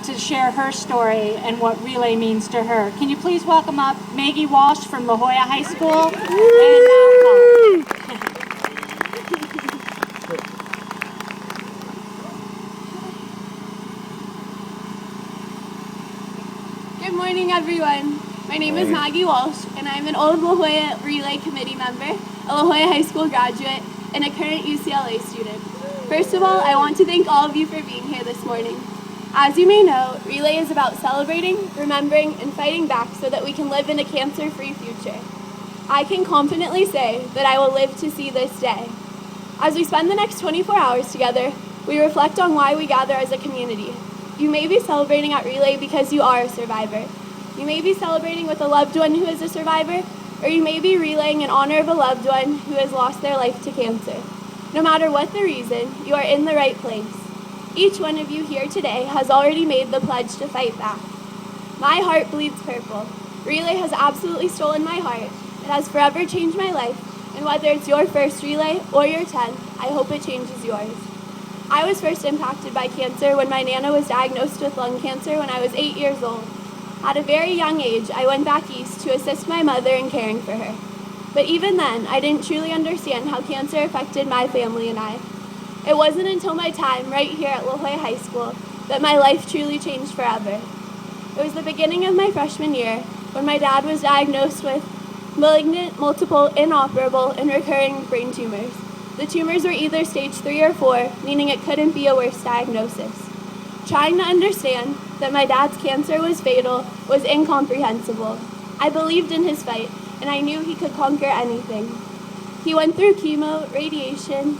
to share her story and what relay means to her. Can you please welcome up Maggie Walsh from La Jolla High School and Good morning, everyone. My name is Maggie Walsh, and I'm an old La Jolla Relay Committee member, a La Jolla High School graduate, and a current UCLA student. First of all, I want to thank all of you for being here this morning. As you may know, Relay is about celebrating, remembering, and fighting back so that we can live in a cancer-free future. I can confidently say that I will live to see this day. As we spend the next 24 hours together, we reflect on why we gather as a community. You may be celebrating at Relay because you are a survivor. You may be celebrating with a loved one who is a survivor, or you may be relaying in honor of a loved one who has lost their life to cancer. No matter what the reason, you are in the right place. Each one of you here today has already made the pledge to fight back. My heart bleeds purple. Relay has absolutely stolen my heart. It has forever changed my life, and whether it's your first relay or your 10th, I hope it changes yours. I was first impacted by cancer when my Nana was diagnosed with lung cancer when I was 8 years old. At a very young age, I went back east to assist my mother in caring for her. But even then, I didn't truly understand how cancer affected my family and I. It wasn't until my time right here at La Jolla High School that my life truly changed forever. It was the beginning of my freshman year when my dad was diagnosed with malignant, multiple, inoperable, and recurring brain tumors. The tumors were either stage 3 or 4, meaning it couldn't be a worse diagnosis. Trying to understand that my dad's cancer was fatal was incomprehensible. I believed in his fight, and I knew he could conquer anything. He went through chemo, radiation,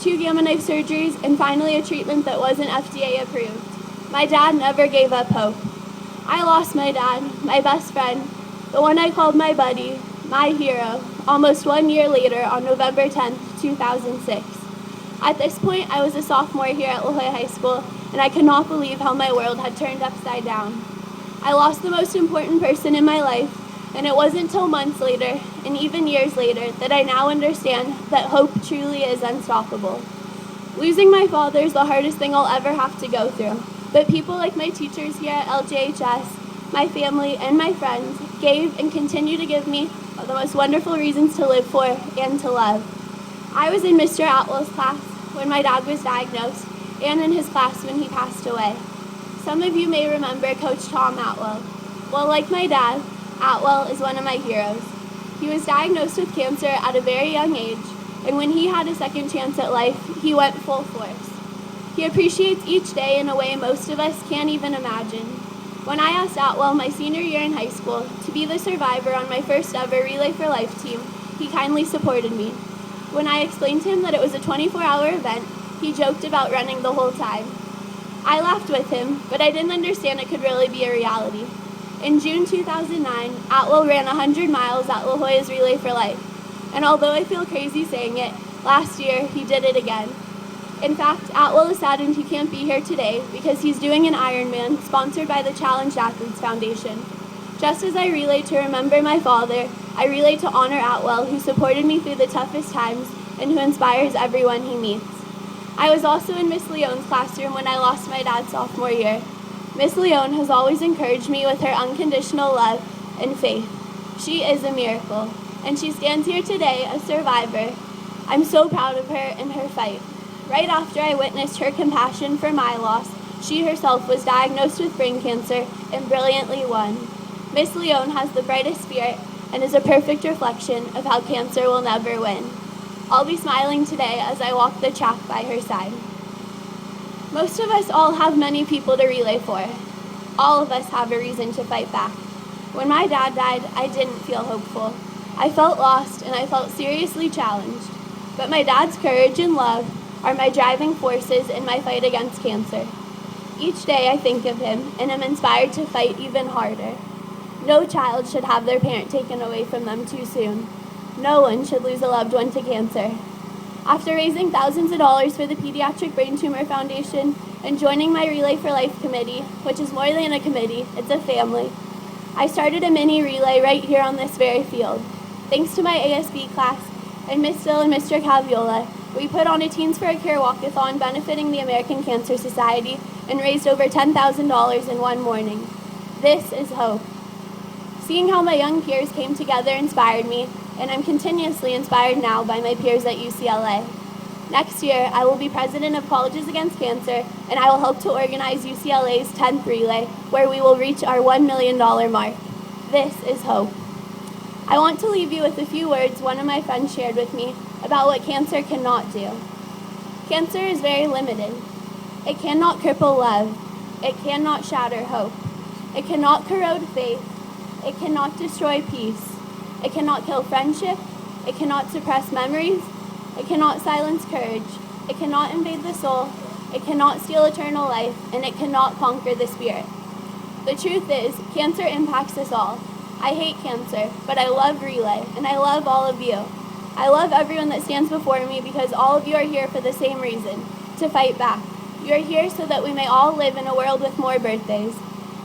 2 gamma knife surgeries, and finally a treatment that wasn't FDA approved. My dad never gave up hope. I lost my dad, my best friend, the one I called my buddy, my hero, almost 1 year later on November 10th, 2006. At this point, I was a sophomore here at La Jolla High School, and I could not believe how my world had turned upside down. I lost the most important person in my life, and it wasn't until months later, and even years later, that I now understand that hope truly is unstoppable. Losing my father is the hardest thing I'll ever have to go through, but people like my teachers here at LJHS, my family, and my friends gave and continue to give me the most wonderful reasons to live for and to love. I was in Mr. Atwell's class when my dad was diagnosed, and in his class when he passed away. Some of you may remember Coach Tom Atwell. Well, like my dad, Atwell is one of my heroes. He was diagnosed with cancer at a very young age, and when he had a second chance at life, he went full force. He appreciates each day in a way most of us can't even imagine. When I asked Atwell my senior year in high school to be the survivor on my first ever Relay for Life team, he kindly supported me. When I explained to him that it was a 24-hour event, he joked about running the whole time. I laughed with him, but I didn't understand it could really be a reality. In June 2009, Atwell ran 100 miles at La Jolla's Relay for Life, and although I feel crazy saying it, last year he did it again. In fact, Atwell is saddened he can't be here today because he's doing an Ironman sponsored by the Challenged Athletes Foundation. Just as I relayed to remember my father, I relayed to honor Atwell, who supported me through the toughest times and who inspires everyone he meets. I was also in Miss Leone's classroom when I lost my dad sophomore year. Miss Leone has always encouraged me with her unconditional love and faith. She is a miracle, and she stands here today a survivor. I'm so proud of her and her fight. Right after I witnessed her compassion for my loss, she herself was diagnosed with brain cancer and brilliantly won. Miss Leone has the brightest spirit and is a perfect reflection of how cancer will never win. I'll be smiling today as I walk the track by her side. Most of us all have many people to relay for. All of us have a reason to fight back. When my dad died, I didn't feel hopeful. I felt lost and I felt seriously challenged. But my dad's courage and love are my driving forces in my fight against cancer. Each day I think of him and am inspired to fight even harder. No child should have their parent taken away from them too soon. No one should lose a loved one to cancer. After raising thousands of dollars for the Pediatric Brain Tumor Foundation and joining my Relay for Life committee, which is more than a committee, it's a family, I started a mini relay right here on this very field. Thanks to my ASB class and Miss Dill and Mr. Caviola, We put on a Teens for a Cure walkathon benefiting the American Cancer Society and raised over $10,000 in one morning. This is hope. Seeing how my young peers came together inspired me, and I'm continuously inspired now by my peers at UCLA. Next year, I will be president of Colleges Against Cancer, and I will help to organize UCLA's 10th relay, where we will reach our $1 million mark. This is hope. I want to leave you with a few words one of my friends shared with me about what cancer cannot do. Cancer is very limited. It cannot cripple love. It cannot shatter hope. It cannot corrode faith. It cannot destroy peace. It cannot kill friendship. It cannot suppress memories. It cannot silence courage. It cannot invade the soul. It cannot steal eternal life. And it cannot conquer the spirit. The truth is, cancer impacts us all. I hate cancer, but I love Relay, and I love all of you. I love everyone that stands before me because all of you are here for the same reason, to fight back. You are here so that we may all live in a world with more birthdays.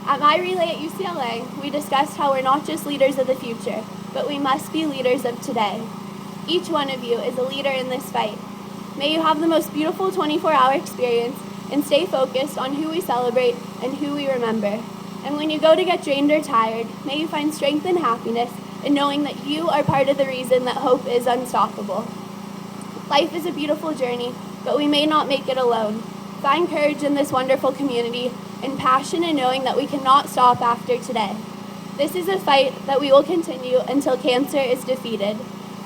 At my relay at UCLA, we discussed how we're not just leaders of the future, but we must be leaders of today. Each one of you is a leader in this fight. May you have the most beautiful 24-hour experience and stay focused on who we celebrate and who we remember. And when you go to get drained or tired, may you find strength and happiness in knowing that you are part of the reason that hope is unstoppable. Life is a beautiful journey, but we may not make it alone. Find courage in this wonderful community and passion in knowing that we cannot stop after today. This is a fight that we will continue until cancer is defeated.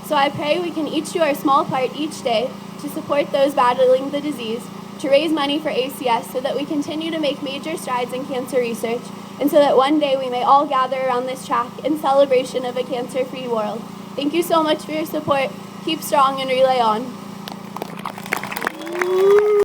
So I pray we can each do our small part each day to support those battling the disease, to raise money for ACS so that we continue to make major strides in cancer research, and so that one day we may all gather around this track in celebration of a cancer-free world. Thank you so much for your support. Keep strong and relay on.